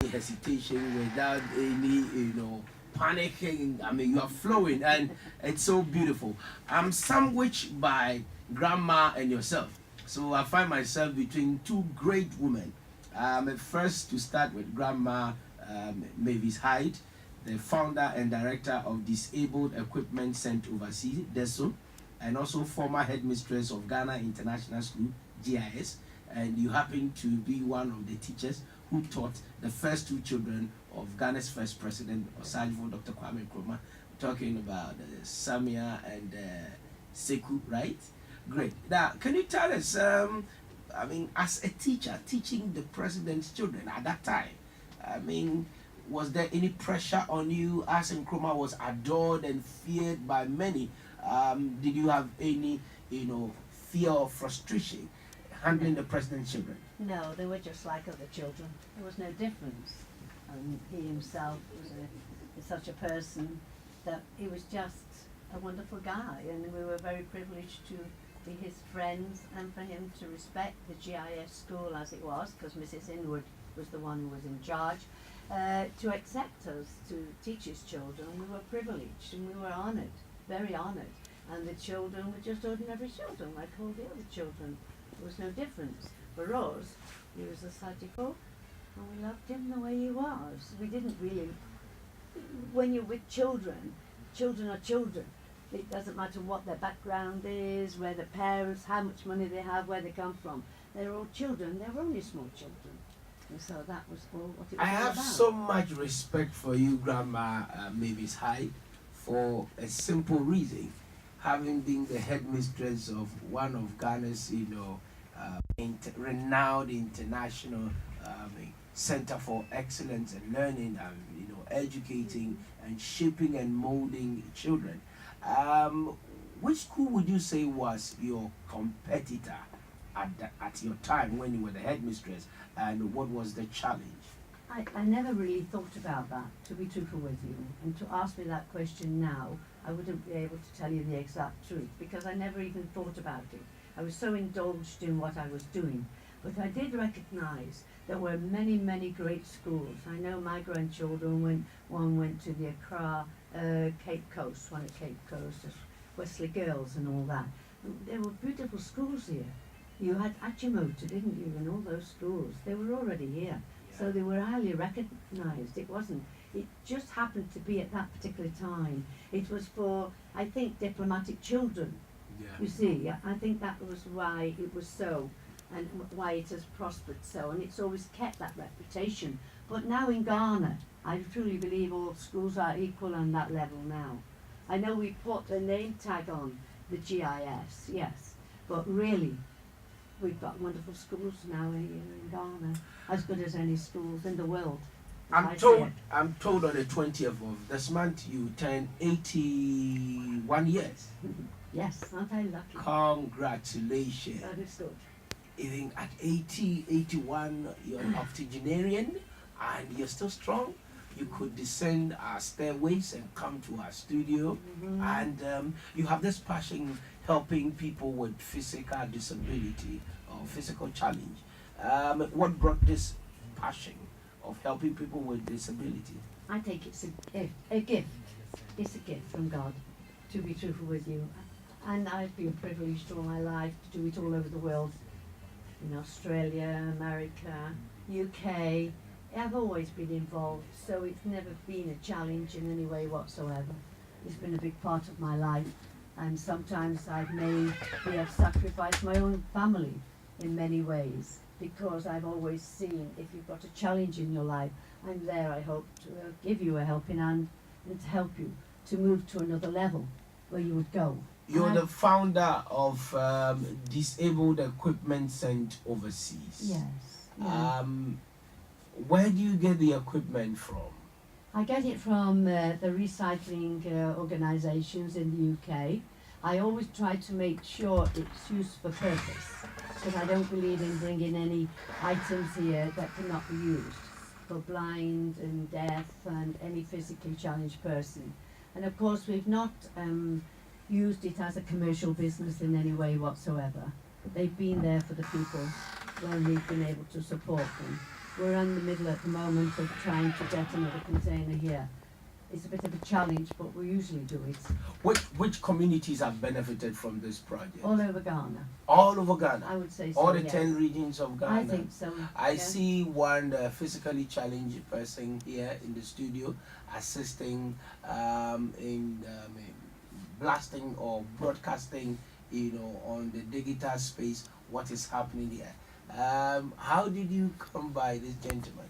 hesitation, without any, panicking. I mean, you are flowing, and it's so beautiful. I'm sandwiched by grandma and yourself, so I find myself between two great women. First to start with grandma Mavis Hyde, the founder and director of Disabled Equipment Sent Overseas, Deso, and also former headmistress of Ghana International School, GIS, and you happen to be one of the teachers who taught the first two children of Ghana's first president, Osajifo Dr. Kwame Nkrumah, talking about Samia and Sekou, right? Great. Now, can you tell us, as a teacher, teaching the president's children at that time, I mean, was there any pressure on you as Nkrumah was adored and feared by many? Did you have any, fear or frustration handling the president's children? No, they were just like other children. There was no difference. He himself was such a person that he was just a wonderful guy, and we were very privileged to be his friends and for him to respect the GIS school as it was, because Mrs. Inwood was the one who was in charge, to accept us to teach his children. We were privileged and we were honoured, very honoured. And the children were just ordinary children, like all the other children. There was no difference. For us, he was a Sajiko, and we loved him the way he was. We didn't really, when you're with children, children are children. It doesn't matter what their background is, where their parents, how much money they have, where they come from. They're all children, they're only small children. And so that was all what it was I all have about. so much respect for you, Grandma Mavis Hyde, for a simple reason. Having been the headmistress of one of Ghana's, renowned international Center for Excellence and Learning, educating and shaping and molding children. Which school would you say was your competitor at your time when you were the headmistress, and what was the challenge? I never really thought about that, to be truthful with you. And to ask me that question now, I wouldn't be able to tell you the exact truth, because I never even thought about it. I was so indulged in what I was doing. But I did recognise there were many, many great schools. I know my grandchildren one went to the Accra Cape Coast, one at Cape Coast, Wesley Girls and all that. There were beautiful schools here. You had Achimota, didn't you, and all those schools. They were already here. So they were highly recognised. It just happened to be at that particular time. It was for, I think, diplomatic children. Yeah. You see, I think that was why it was so, and why it has prospered so, and it's always kept that reputation. But now in Ghana, I truly believe all schools are equal on that level now. I know we put a name tag on the GIS, yes, but really, we've got wonderful schools now here in Ghana, as good as any schools in the world. I'm told on the 20th of this month you turn 81 years. Yes, aren't I lucky? Congratulations. That is good. Even at 80, 81, you're an octogenarian and you're still strong. You could descend our stairways and come to our studio, and you have this passion helping people with physical disability or physical challenge. What brought this passion of helping people with disability? I think it's a gift. It's a gift from God, to be truthful with you. And I've been privileged all my life to do it all over the world. In Australia, America, UK. I've always been involved, so it's never been a challenge in any way whatsoever. It's been a big part of my life, and sometimes I've sacrificed my own family in many ways, because I've always seen if you've got a challenge in your life, I'm there, I hope, to give you a helping hand and to help you to move to another level where you would go. You're the founder of Disabled Equipment Sent Overseas. Yes. Yeah. Where do you get the equipment from? I get it from the recycling organisations in the UK. I always try to make sure it's used for purpose, because I don't believe in bringing any items here that cannot be used for blind and deaf and any physically challenged person. And of course we've not used it as a commercial business in any way whatsoever. They've been there for the people when we've been able to support them. we're in the middle at the moment of trying to get another container here. It's a bit of a challenge, but we usually do it Which communities have benefited from this project? all over Ghana. All over Ghana. I would say so. All the yes. 10 regions of Ghana. I think so. I yeah. see one physically challenged person here in the studio assisting in blasting or broadcasting, on the digital space what is happening here. How did you come by this gentleman?